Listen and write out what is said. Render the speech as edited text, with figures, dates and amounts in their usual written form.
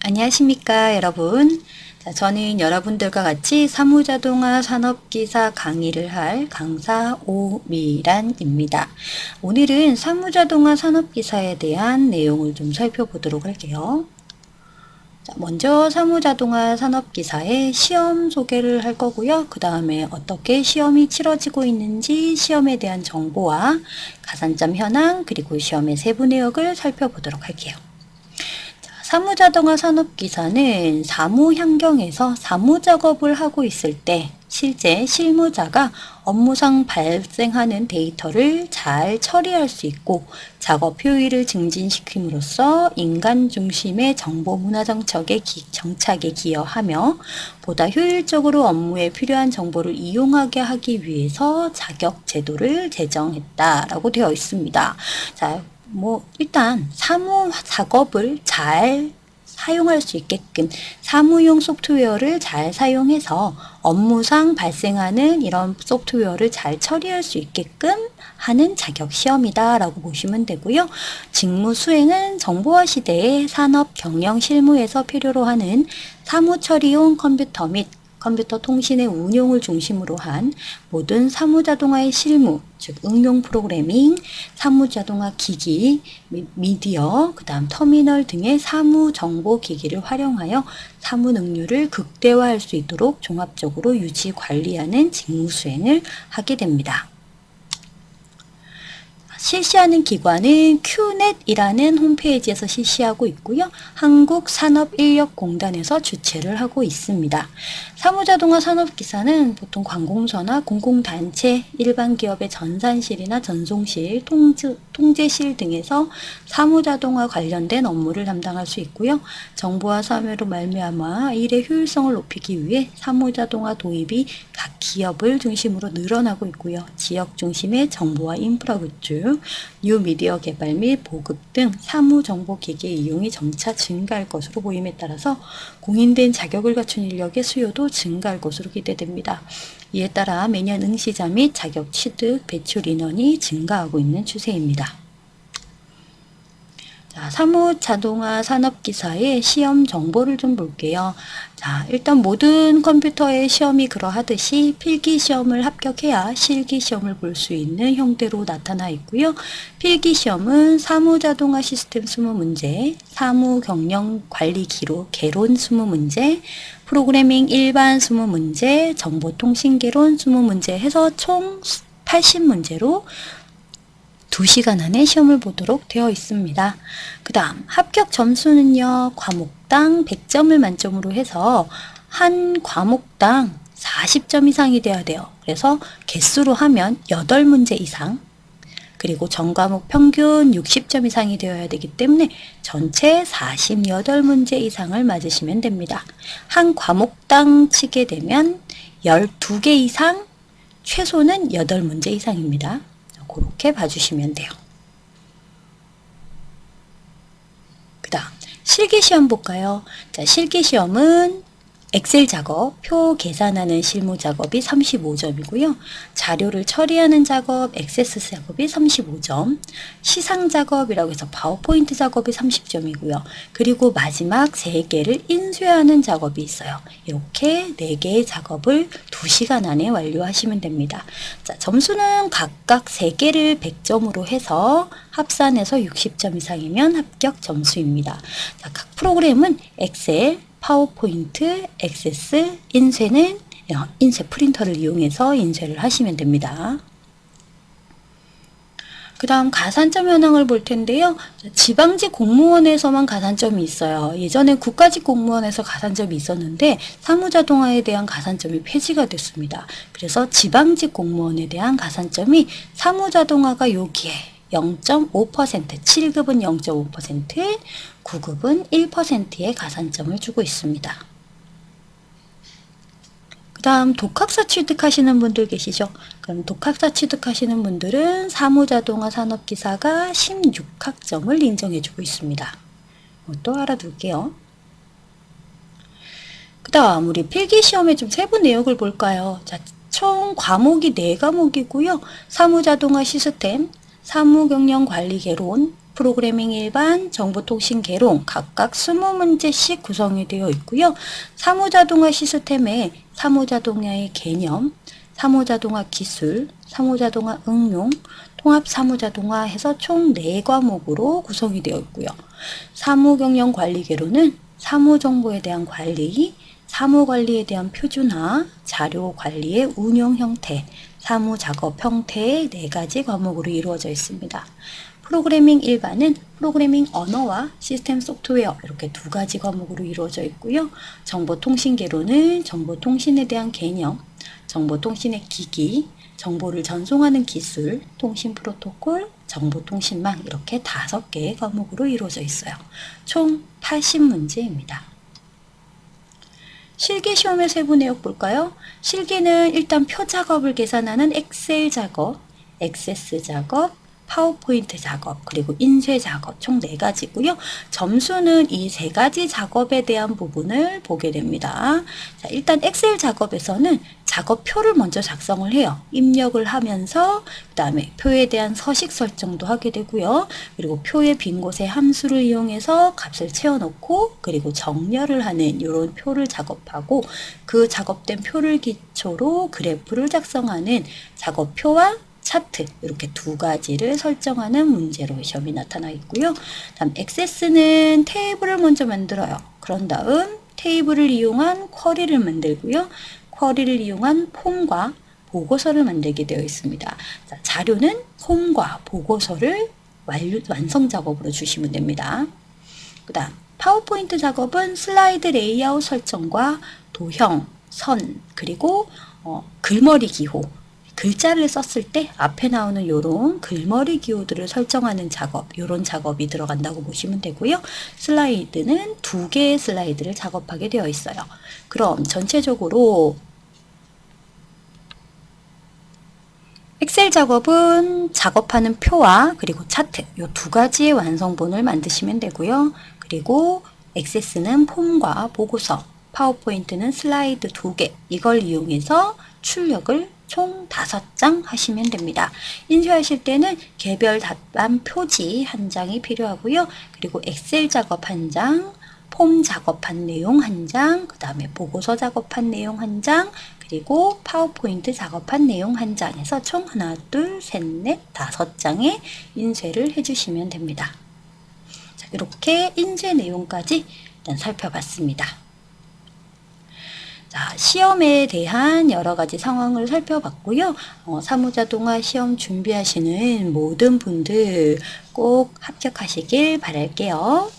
안녕하십니까 여러분. 저는 여러분들과 같이 사무자동화 산업기사 강의를 할 강사 오미란입니다. 오늘은 사무자동화 산업기사에 대한 내용을 좀 살펴보도록 할게요. 먼저 사무자동화 산업기사의 시험 소개를 할 거고요. 그 다음에 어떻게 시험이 치러지고 있는지 시험에 대한 정보와 가산점 현황 그리고 시험의 세부 내역을 살펴보도록 할게요. 사무자동화 산업기사는 사무 환경에서 사무작업을 하고 있을 때 실제 실무자가 업무상 발생하는 데이터를 잘 처리할 수 있고 작업 효율을 증진시킴으로써 인간 중심의 정보문화 정착에 기여하며 보다 효율적으로 업무에 필요한 정보를 이용하게 하기 위해서 자격 제도를 제정했다라고 되어 있습니다. 자, 일단 사무 작업을 잘 사용할 수 있게끔 사무용 소프트웨어를 잘 사용해서 업무상 발생하는 이런 소프트웨어를 잘 처리할 수 있게끔 하는 자격 시험이다 라고 보시면 되고요. 직무 수행은 정보화 시대의 산업 경영 실무에서 필요로 하는 사무 처리용 컴퓨터 및 컴퓨터 통신의 운용을 중심으로 한 모든 사무자동화의 실무, 즉 응용 프로그래밍, 사무자동화 기기, 미디어, 그 다음 터미널 등의 사무정보기기를 활용하여 사무 능률을 극대화할 수 있도록 종합적으로 유지 관리하는 직무 수행을 하게 됩니다. 실시하는 기관은 큐넷이라는 홈페이지에서 실시하고 있고요. 한국산업인력공단에서 주최를 하고 있습니다. 사무자동화 산업기사는 보통 관공서나 공공단체, 일반기업의 전산실이나 전송실, 통제실 등에서 사무자동화 관련된 업무를 담당할 수 있고요. 정보화 사업으로 말미암아 일의 효율성을 높이기 위해 사무자동화 도입이 각 기업을 중심으로 늘어나고 있고요. 지역 중심의 정보화 인프라 구축, 뉴미디어 개발 및 보급 등 사무정보기기의 이용이 점차 증가할 것으로 보임에 따라서 공인된 자격을 갖춘 인력의 수요도 증가할 것으로 기대됩니다. 이에 따라 매년 응시자 및 자격 취득, 배출 인원이 증가하고 있는 추세입니다. 자, 사무자동화 산업기사의 시험 정보를 좀 볼게요. 자, 일단 모든 컴퓨터의 시험이 그러하듯이 필기시험을 합격해야 실기시험을 볼 수 있는 형태로 나타나 있고요. 필기시험은 사무자동화 시스템 20문제, 사무경영관리 기록 개론 20문제, 프로그래밍 일반 20문제, 정보통신개론 20문제 해서 총 80문제로 2시간 안에 시험을 보도록 되어 있습니다. 그 다음 합격 점수는요. 과목당 100점을 만점으로 해서 한 과목당 40점 이상이 돼야 돼요. 그래서 개수로 하면 8문제 이상 그리고 전과목 평균 60점 이상이 되어야 되기 때문에 전체 48문제 이상을 맞으시면 됩니다. 한 과목당 치게 되면 12개 이상 최소는 8문제 이상입니다. 그렇게 봐주시면 돼요. 그 다음 실기시험 볼까요? 자, 실기시험은 엑셀 작업, 표 계산하는 실무 작업이 35점이고요. 자료를 처리하는 작업, 액세스 작업이 35점, 시상 작업이라고 해서 파워포인트 작업이 30점이고요. 그리고 마지막 3개를 인쇄하는 작업이 있어요. 이렇게 4개의 작업을 2시간 안에 완료하시면 됩니다. 자, 점수는 각각 3개를 100점으로 해서 합산해서 60점 이상이면 합격 점수입니다. 자, 각 프로그램은 엑셀, 파워포인트, 액세스, 인쇄는 인쇄 프린터를 이용해서 인쇄를 하시면 됩니다. 그 다음 가산점 현황을 볼 텐데요. 지방직 공무원에서만 가산점이 있어요. 예전에 국가직 공무원에서 가산점이 있었는데 사무자동화에 대한 가산점이 폐지가 됐습니다. 그래서 지방직 공무원에 대한 가산점이 사무자동화가 여기에 0.5%, 7급은 0.5%, 9급은 1%의 가산점을 주고 있습니다. 그 다음 독학사 취득하시는 분들 계시죠? 그럼 독학사 취득하시는 분들은 사무자동화 산업기사가 16학점을 인정해주고 있습니다. 이것도 알아둘게요. 그 다음 우리 필기시험의 좀 세부 내역을 볼까요? 자, 총 과목이 4과목이고요. 사무자동화 시스템, 사무경영관리개론, 프로그래밍 일반, 정보통신 개론 각각 20문제씩 구성이 되어 있고요. 사무자동화 시스템에 사무자동화의 개념, 사무자동화 기술, 사무자동화 응용, 통합사무자동화 해서 총 4과목으로 구성이 되어 있고요. 사무경영관리개론은 사무정보에 대한 관리, 사무관리에 대한 표준화, 자료관리의 운영 형태, 사무작업 형태의 4가지 과목으로 이루어져 있습니다. 프로그래밍 일반은 프로그래밍 언어와 시스템 소프트웨어 이렇게 2가지 과목으로 이루어져 있고요. 정보통신개론은 정보통신에 대한 개념, 정보통신의 기기, 정보를 전송하는 기술, 통신 프로토콜, 정보통신망 이렇게 5개의 과목으로 이루어져 있어요. 총 80문제입니다. 실기 시험의 세부 내역 볼까요? 실기는 일단 표 작업을 계산하는 엑셀 작업, 액세스 작업, 파워포인트 작업, 그리고 인쇄 작업 총 4가지고요. 점수는 이 3가지 작업에 대한 부분을 보게 됩니다. 자, 일단 엑셀 작업에서는 작업표를 먼저 작성을 해요. 입력을 하면서 그 다음에 표에 대한 서식 설정도 하게 되고요. 그리고 표의 빈 곳에 함수를 이용해서 값을 채워넣고 그리고 정렬을 하는 이런 표를 작업하고 그 작업된 표를 기초로 그래프를 작성하는 작업표와 차트 이렇게 2가지를 설정하는 문제로 시험이 나타나 있고요. 다음 액세스는 테이블을 먼저 만들어요. 그런 다음 테이블을 이용한 쿼리를 만들고요. 쿼리를 이용한 폼과 보고서를 만들게 되어 있습니다. 자, 자료는 폼과 보고서를 완성 작업으로 주시면 됩니다. 그 다음 파워포인트 작업은 슬라이드 레이아웃 설정과 도형, 선, 그리고 글머리 기호 글자를 썼을 때 앞에 나오는 이런 글머리 기호들을 설정하는 작업, 이런 작업이 들어간다고 보시면 되고요. 슬라이드는 2개의 슬라이드를 작업하게 되어 있어요. 그럼 전체적으로 엑셀 작업은 작업하는 표와 그리고 차트 이 2가지의 완성본을 만드시면 되고요. 그리고 액세스는 폼과 보고서, 파워포인트는 슬라이드 2개 이걸 이용해서 출력을 총 5장 하시면 됩니다. 인쇄하실 때는 개별 답안 표지 1장이 필요하고요. 그리고 엑셀 작업 1장, 폼 작업한 내용 1장, 그 다음에 보고서 작업한 내용 1장, 그리고 파워포인트 작업한 내용 1장 해서 총 하나, 둘, 셋, 넷, 5장의 인쇄를 해주시면 됩니다. 자, 이렇게 인쇄 내용까지 일단 살펴봤습니다. 자, 시험에 대한 여러 가지 상황을 살펴봤고요. 사무자동화 시험 준비하시는 모든 분들 꼭 합격하시길 바랄게요.